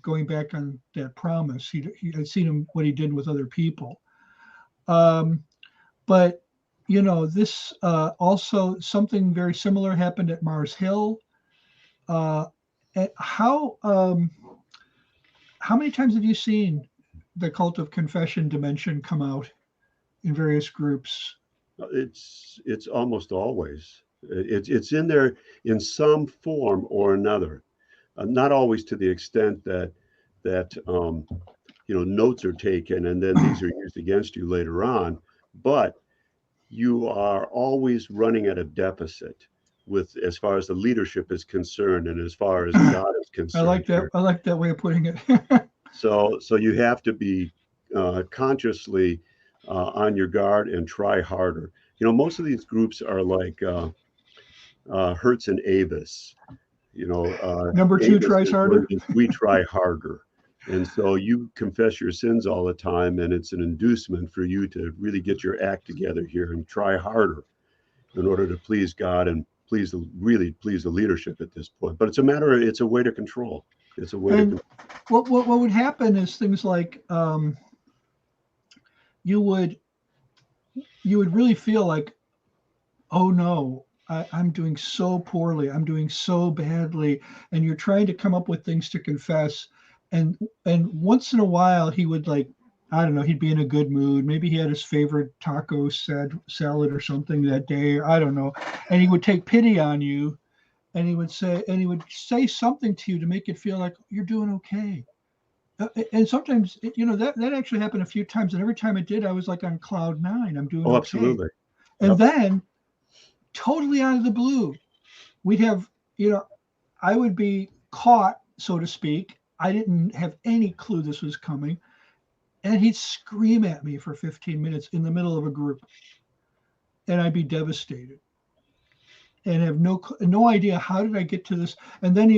going back on that promise. I'd seen what he did with other people. But this also, something very similar happened at Mars Hill. How many times have you seen the cult of confession dimension come out in various groups? It's almost always. It's in there in some form or another. Not always to the extent that notes are taken and then these are used against you later on, but you are always running at a deficit with as far as the leadership is concerned and as far as God is concerned. I like that. I like that way of putting it. So you have to be consciously on your guard and try harder. Most of these groups are like Hertz and Avis. Number two Avis tries harder. We try harder. And so you confess your sins all the time, and it's an inducement for you to really get your act together here and try harder in order to please God and really please the leadership at this point. But it's a way to control. It's a way to control. What would happen is things like you would really feel like, oh no, I'm doing so poorly, I'm doing so badly, and you're trying to come up with things to confess. And once in a while he would, like, I don't know, he'd be in a good mood. Maybe he had his favorite taco salad or something that day, I don't know. And he would take pity on you, and he would say something to you to make it feel like you're doing okay. And sometimes, that actually happened a few times. And every time it did, I was like on cloud nine. I'm doing okay. Absolutely. And then, totally out of the blue, we'd have, I would be caught, so to speak. I didn't have any clue this was coming. and he'd scream at me for 15 minutes in the middle of a group, and I'd be devastated and have no idea how did I get to this. And then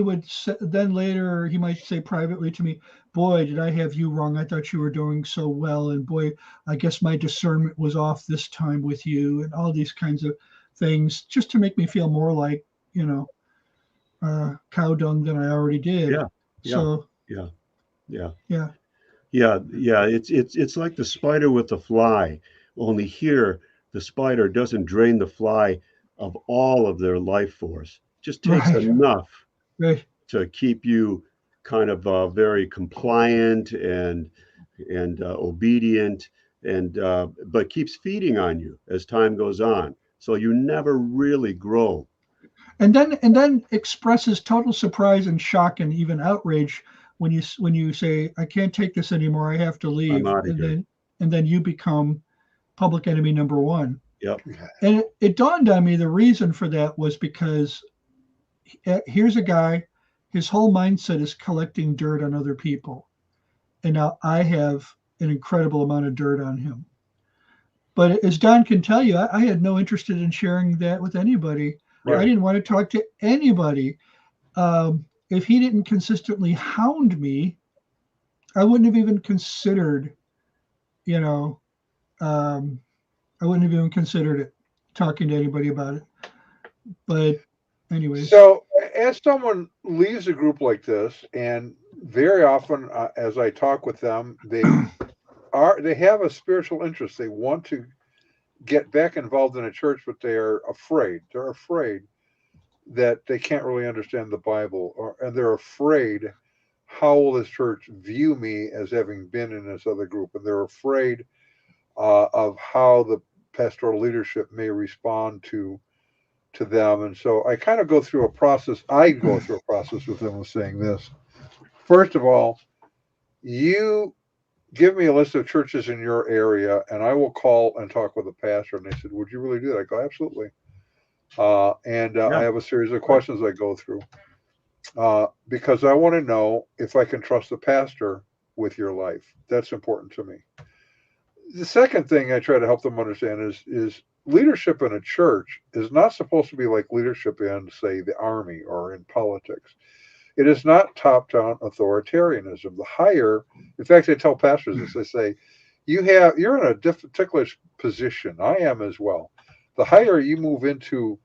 then later he might say privately to me, boy, did I have you wrong. I thought you were doing so well, and boy, I guess my discernment was off this time with you, and all these kinds of things, just to make me feel more like, cow dung than I already did. Yeah. So Yeah. Yeah. yeah. Yeah. It's like the spider with the fly. Only here, the spider doesn't drain the fly of all of their life force. Just takes Right. enough Right. to keep you kind of very compliant and obedient, and but keeps feeding on you as time goes on. So you never really grow. And then expresses total surprise and shock and even outrage when you say, I can't take this anymore, I have to I'm leave. out of here. And then you become public enemy number one. Yep. And it dawned on me the reason for that was because here's a guy, his whole mindset is collecting dirt on other people. And now I have an incredible amount of dirt on him. But as Don can tell you, I had no interest in sharing that with anybody. Right. I didn't want to talk to anybody. If he didn't consistently hound me, I wouldn't have even considered, I wouldn't have even considered it, talking to anybody about it. But anyways. So, as someone leaves a group like this, and very often, as I talk with them, they have a spiritual interest. They want to get back involved in a church, but they are afraid. They're afraid that they can't really understand the Bible, and they're afraid, how will this church view me as having been in this other group, and they're afraid of how the pastoral leadership may respond to them. And so I kind of go through a process. I go through a process with them of saying this. First of all, you give me a list of churches in your area, and I will call and talk with the pastor. And they said, would you really do that? I go, absolutely. I have a series of questions I go through because I want to know if I can trust the pastor with your life. That's important to me. The second thing I try to help them understand is leadership in a church is not supposed to be like leadership in, say, the army or in politics. It is not top-down authoritarianism. The higher, in fact, I tell pastors this. I say, you're in a particular position. I am as well. The higher you move into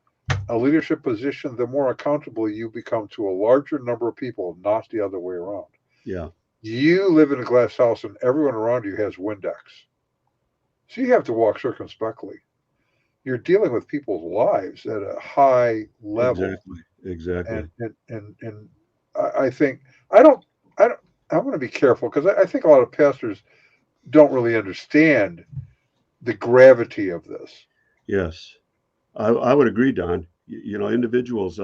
a leadership position, the more accountable you become to a larger number of people, not the other way around. Yeah. You live in a glass house, and everyone around you has Windex. So you have to walk circumspectly. You're dealing with people's lives at a high level. Exactly. And I think I'm going to be careful because I think a lot of pastors don't really understand the gravity of this. Yes, I would agree, Don. Individuals.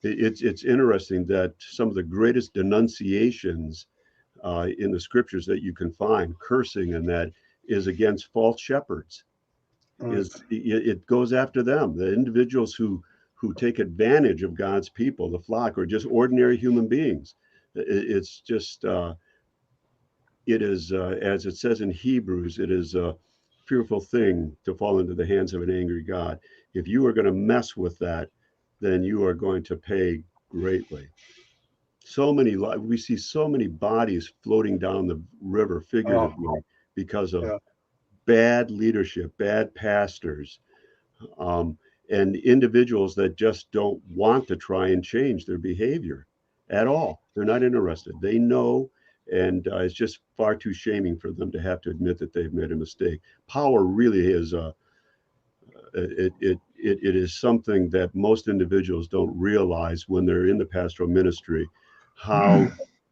It's interesting that some of the greatest denunciations in the scriptures that you can find, cursing and that, is against false shepherds. It goes after them, the individuals who take advantage of God's people, the flock, or just ordinary human beings. It's just it is as it says in Hebrews, it is a fearful thing to fall into the hands of an angry God. If you are going to mess with that, then you are going to pay greatly. We see so many bodies floating down the river figuratively because of bad leadership, bad pastors, and individuals that just don't want to try and change their behavior at all. They're not interested. They know, and it's just far too shaming for them to have to admit that they've made a mistake. Power really is it is something that most individuals don't realize when they're in the pastoral ministry, how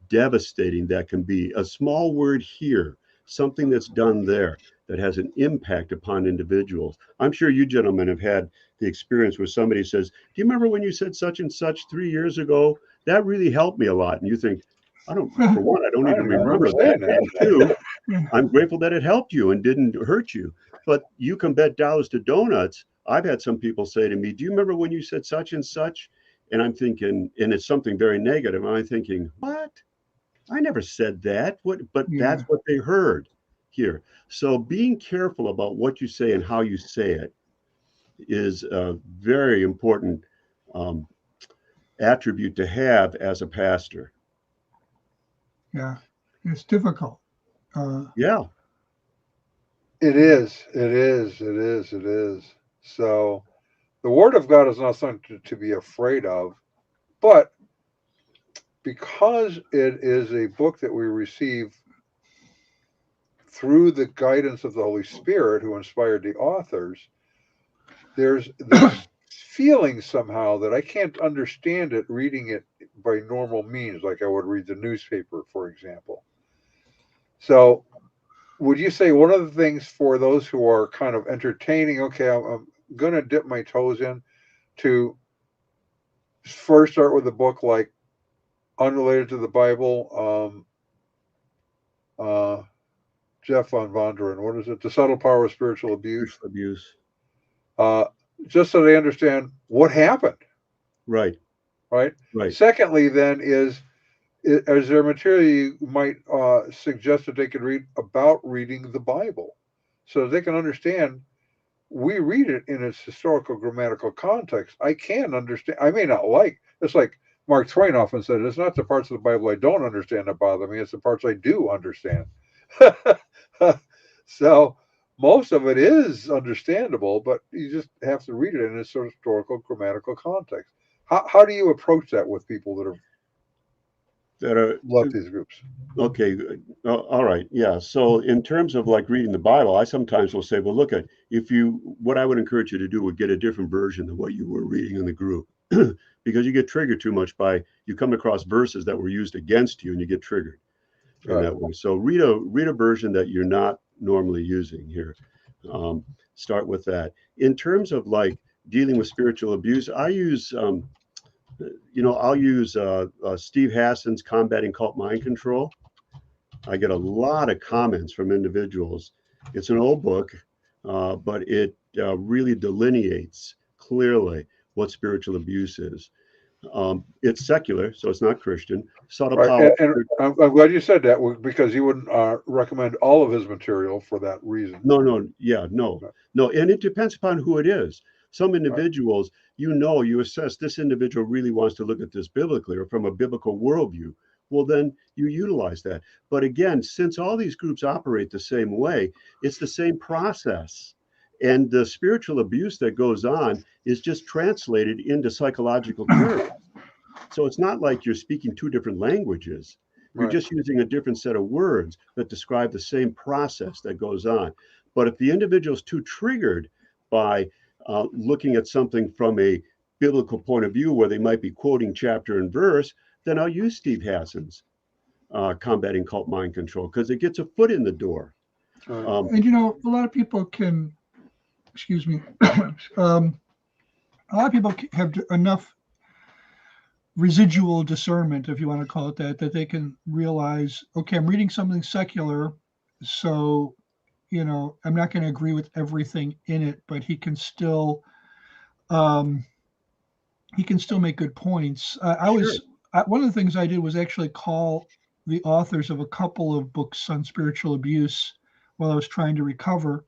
devastating that can be. A small word here, something that's done there, that has an impact upon individuals. I'm sure you gentlemen have had the experience where somebody says, do you remember when you said such and such 3 years ago? That really helped me a lot. And you think, for one, I don't even remember that. And two, I'm grateful that it helped you and didn't hurt you. But you can bet dollars to donuts. I've had some people say to me, do you remember when you said such and such? And I'm thinking, and it's something very negative. And I'm thinking, what? I never said that. But that's what they heard. here. So being careful about what you say and how you say it is a very important attribute to have as a pastor. Yeah, it's difficult. Yeah. It is. It is. It is. It is. So the Word of God is not something to be afraid of, but because it is a book that we receive through the guidance of the Holy Spirit who inspired the authors, there's this feeling somehow that I can't understand it reading it by normal means, like I would read the newspaper, for example. So, would you say one of the things for those who are kind of entertaining, okay, I'm going to dip my toes in, to first start with a book like unrelated to the Bible, Jeff von Vonderen, what is it? The Subtle Power of Spiritual Abuse. Spiritual abuse. Just so they understand what happened. Right. Right. Right. Secondly, then is there material you might suggest that they could read about reading the Bible, so that they can understand. We read it in its historical grammatical context. I can understand. I may not like. It's like Mark Twain often said, "It's not the parts of the Bible I don't understand that bother me. It's the parts I do understand." So most of it is understandable, but you just have to read it in its historical grammatical context. How do you approach that with people that love these groups? Okay. All right. Yeah. So in terms of like reading the Bible, I sometimes will say, well, look at what I would encourage you to do would get a different version than what you were reading in the group, because you get triggered too much you come across verses that were used against you and you get triggered in that way. So read a version that you're not normally using here. Start with that. In terms of like dealing with spiritual abuse, I use, I'll use Steve Hassan's Combating Cult Mind Control. I get a lot of comments from individuals. It's an old book, but it really delineates clearly what spiritual abuse is. It's secular, so it's not Christian. Subtle power. And I'm glad you said that, because you wouldn't recommend all of his material for that reason. No, and it depends upon who it is. Some individuals, you assess this individual really wants to look at this biblically or from a biblical worldview. Well, then you utilize that. But again, since all these groups operate the same way, it's the same process. And the spiritual abuse that goes on is just translated into psychological terms. So it's not like you're speaking two different languages. You're just using a different set of words that describe the same process that goes on. But if the individual is too triggered by looking at something from a biblical point of view where they might be quoting chapter and verse, then I'll use Steve Hassan's Combating Cult Mind Control, because it gets a foot in the door. And a lot of people can, excuse me, a lot of people have enough residual discernment, if you want to call it that they can realize, okay, I'm reading something secular, so I'm not going to agree with everything in it, but he can still make good points. One of the things I did was actually call the authors of a couple of books on spiritual abuse while I was trying to recover.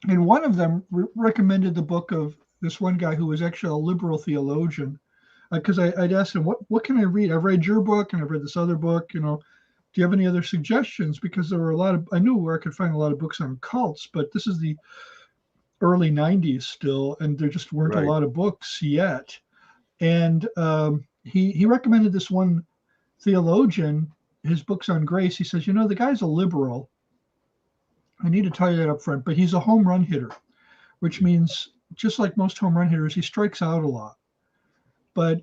And one of them recommended the book of this one guy who was actually a liberal theologian, because I'd asked him, what can I read? I've read your book and I've read this other book, do you have any other suggestions? Because there were I knew where I could find a lot of books on cults, but this is the early 90s still, and there just weren't a lot of books yet. And he recommended this one theologian, his books on grace. He says, the guy's a liberal. I need to tell you that up front, but he's a home run hitter, which means just like most home run hitters, he strikes out a lot. But,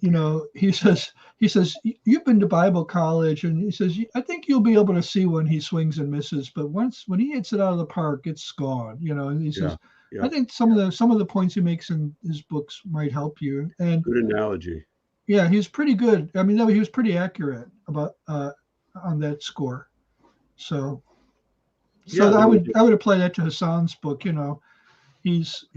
he says, you've been to Bible college, and he says, I think you'll be able to see when he swings and misses, but when he hits it out of the park, it's gone, and he says, I think some of the points he makes in his books might help you. And good analogy. Yeah, he's pretty good. I mean, he was pretty accurate about on that score. So I would apply that to Hassan's book. He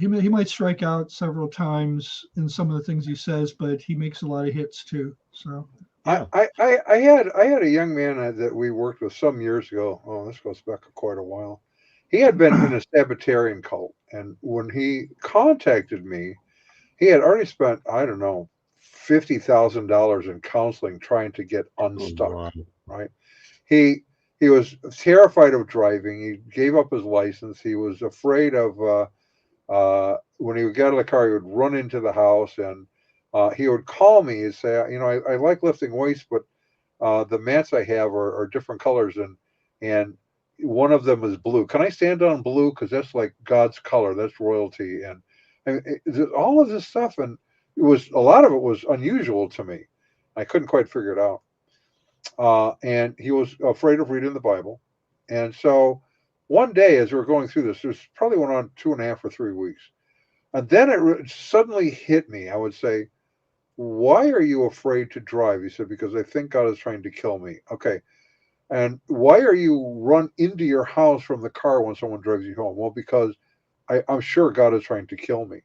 might strike out several times in some of the things he says, but he makes a lot of hits too. So Yeah. I had a young man that we worked with some years ago. Oh, this goes back quite a while. He had been in a Sabbatarian cult, and when he contacted me, he had already spent, I don't know, $50,000 in counseling trying to get Oh, unstuck. wow. Right? He he was terrified of driving. He gave up his license. He was afraid of when he would get out of the car, he would run into the house, and he would call me and say, I like lifting weights, but the mats I have are different colors, and one of them is blue. Can I stand on blue? Because that's like God's color. That's royalty, and all of this stuff, and a lot of it was unusual to me. I couldn't quite figure it out, and he was afraid of reading the Bible, and so one day as we were going through this probably went on 2.5 or 3 weeks, and then it suddenly hit me. I would say, why are you afraid to drive? He said, because I think God is trying to kill me. Okay. And why are you run into your house from the car when someone drives you home? Well, because I'm sure God is trying to kill me.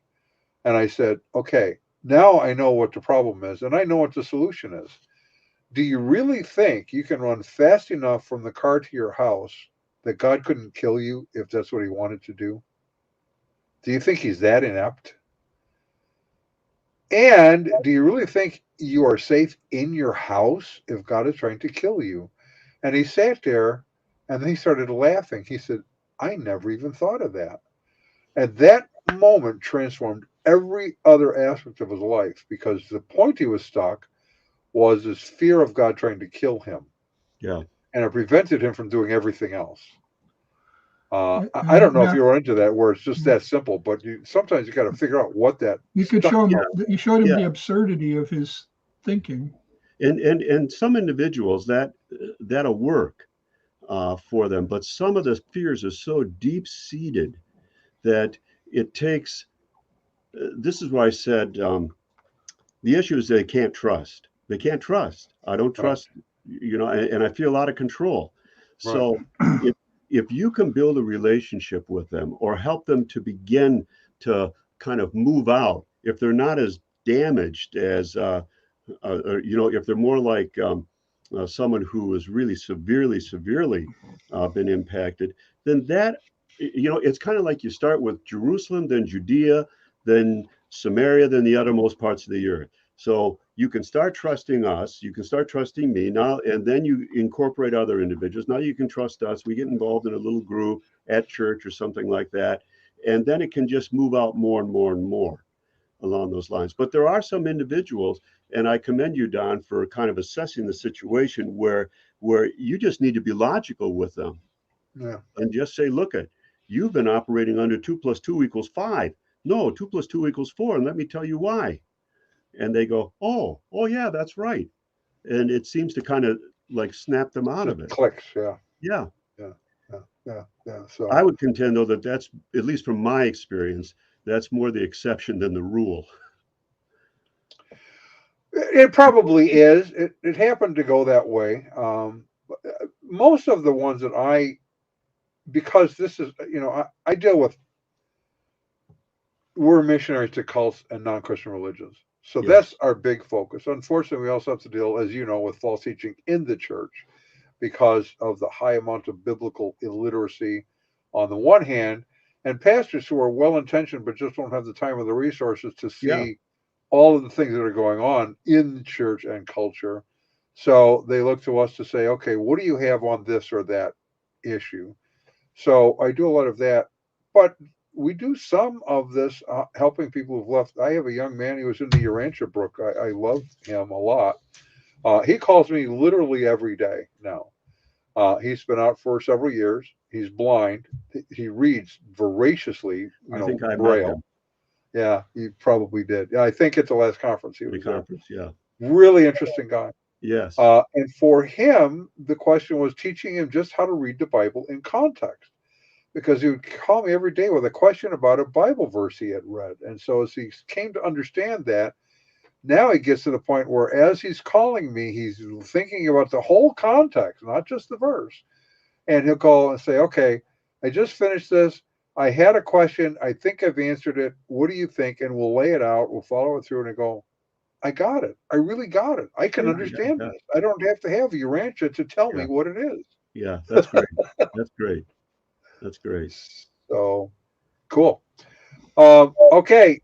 And I said, okay, now I know what the problem is, and I know what the solution is. Do you really think you can run fast enough from the car to your house that God couldn't kill you if that's what he wanted to do? Do you think he's that inept? And do you really think you are safe in your house if God is trying to kill you? And he sat there and then he started laughing. He said, I never even thought of that. And that moment transformed every other aspect of his life, because the point he was stuck was this fear of God trying to kill him. Yeah. And it prevented him from doing everything else. I And don't know if Matt, you're into that where it's just that simple, but sometimes you got to figure out what that you could stuck show him. you. You showed him Yeah. the absurdity of his thinking. And some individuals that'll work for them, but some of the fears are so deep seated that it takes. This is why I said the issue is they can't trust. They can't trust. I don't Right, trust, and I feel out of control. right, So if if you can build a relationship with them or help them to begin to kind of move out, if they're not as damaged as if they're more like someone who has really severely been impacted, then it's kind of like you start with Jerusalem, then Judea, then Samaria, then the uttermost parts of the earth. So you can start trusting us, you can start trusting me now, and then you incorporate other individuals. Now you can trust us. We get involved in a little group at church or something like that, and then it can just move out more and more and more along those lines. But there are some individuals, and I commend you, Don, for kind of assessing the situation where you just need to be logical with them yeah. and just say, look, you've been operating under 2 + 2 = 5. No, 2 + 2 = 4, and let me tell you why. And they go, oh yeah, that's right. And it seems to kind of like snap them out Just of it. clicks. Yeah, Yeah. yeah, yeah. I So would contend though that's, at least from my experience, that's more the exception than the rule. it probably is. It happened to go that way. Most of the ones that because this is, I deal with, we're missionaries to cults and non-Christian religions. So Yes. that's our big focus. Unfortunately, we also have to deal, as you know, with false teaching in the church because of the high amount of biblical illiteracy on the one hand, and pastors who are well intentioned but just don't have the time or the resources to Yeah. see all of the things that are going on in church and culture. So they look to us to say, okay, what do you have on this or that issue? So I do a lot of that, but we do some of this helping people who've left. I have a young man, he was in the Urantia Brook. I love him a lot. He calls me literally every day now. He's been out for several years. He's blind. He reads voraciously, I think I met Braille. him Yeah, he probably did. Yeah, I think at the last conference he at the was there. conference. Yeah. Really interesting guy. Yes. And for him, the question was teaching him just how to read the Bible in context, because he would call me every day with a question about a Bible verse he had read. And so as he came to understand that, now he gets to the point where as he's calling me, he's thinking about the whole context, not just the verse. And he'll call and say, okay, I just finished this. I had a question. I think I've answered it. What do you think? And we'll lay it out. We'll follow it through and go, I got it. I really got it. I can understand this. I don't have to have your rancher to tell me what it is. Yeah, that's great. That's great. That's great. So cool. Okay,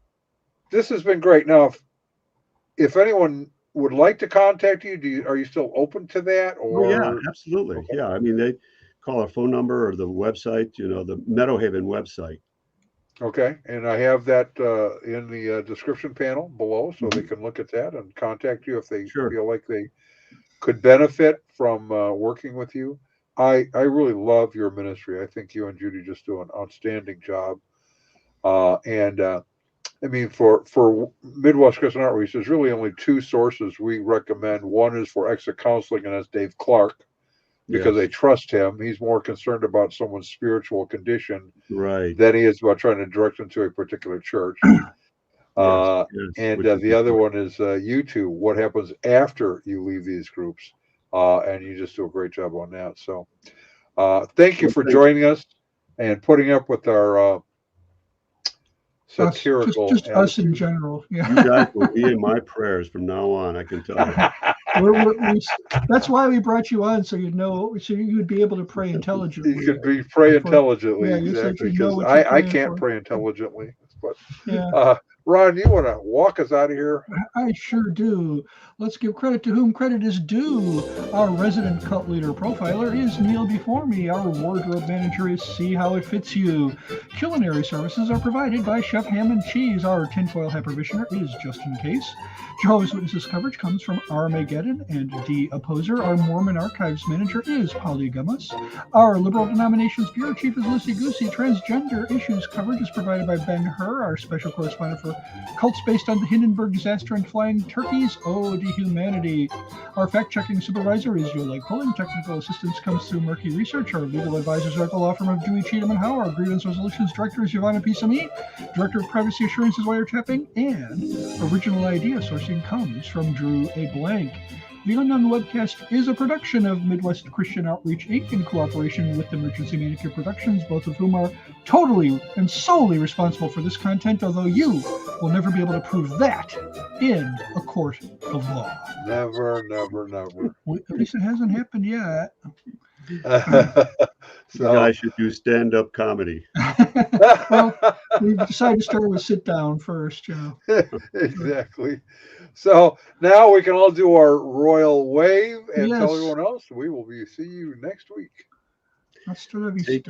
this has been great. Now, if anyone would like to contact you, are you still open to that? Oh yeah, Or absolutely. okay. Yeah, I mean they call our phone number or the website. The Meadow Haven website. Okay, and I have that in the description panel below, so they can look at that and contact you if they Sure. feel like they could benefit from working with you. I really love your ministry. I think you and Judy just do an outstanding job. And I mean, for Midwest Christian Outreach, there's really only two sources we recommend. One is for exit counseling, and that's Dave Clark, because they Yes. trust him. He's more concerned about someone's spiritual condition Right. than he is about trying to direct them to a particular church. Yes. Yes. And Which is the other important. one is YouTube. What happens after you leave these groups? And you just do a great job on that. So thank you Well, for thank joining us and putting up with our Us, satirical just us in attitude. general. you Yeah. guys will be in my prayers from now on. I can tell you. That's why we brought you on, so you'd know, so you'd be able to pray intelligently. You could be pray For- intelligently, yeah, you said exactly. you know Because what you're I praying can't for. pray intelligently. But Yeah, Ron, you want to walk us out of here? I sure do. Let's give credit to whom credit is due. Our resident cult leader profiler is Neil before me. Our wardrobe manager is See How It Fits You. Culinary services are provided by Chef Ham and Cheese. Our tinfoil hypervisioner is Just In Case. Jehovah's Witnesses coverage comes from Armageddon and The Opposer. Our Mormon Archives manager is Polly Gummas. Our Liberal Denominations Bureau Chief is Lucy Goosey. Transgender issues coverage is provided by Ben Hur, our special correspondent for cults based on the Hindenburg disaster and flying turkeys. Oh, to humanity. Our fact-checking supervisor is Yolai Pullen. Technical assistance comes through Murky Research. Our legal advisors are at the law firm of Dewey, Cheatham & Howe. Our grievance resolutions director is Giovanna Pisami. Director of Privacy Assurance is Wiretapping. And original idea sourcing comes from Drew A. Blank. The Unknown Webcast is a production of Midwest Christian Outreach, Inc. in cooperation with Emergency Manicure Productions, both of whom are totally and solely responsible for this content, although you will never be able to prove that in a court of law. Never, never, never. At least it hasn't happened yet. You guys should do stand-up comedy. Well, we decided to start with sit down first, you know. Exactly. So now we can all do our royal wave and tell Yes. everyone else we will see you next week. Hasta la vista. Take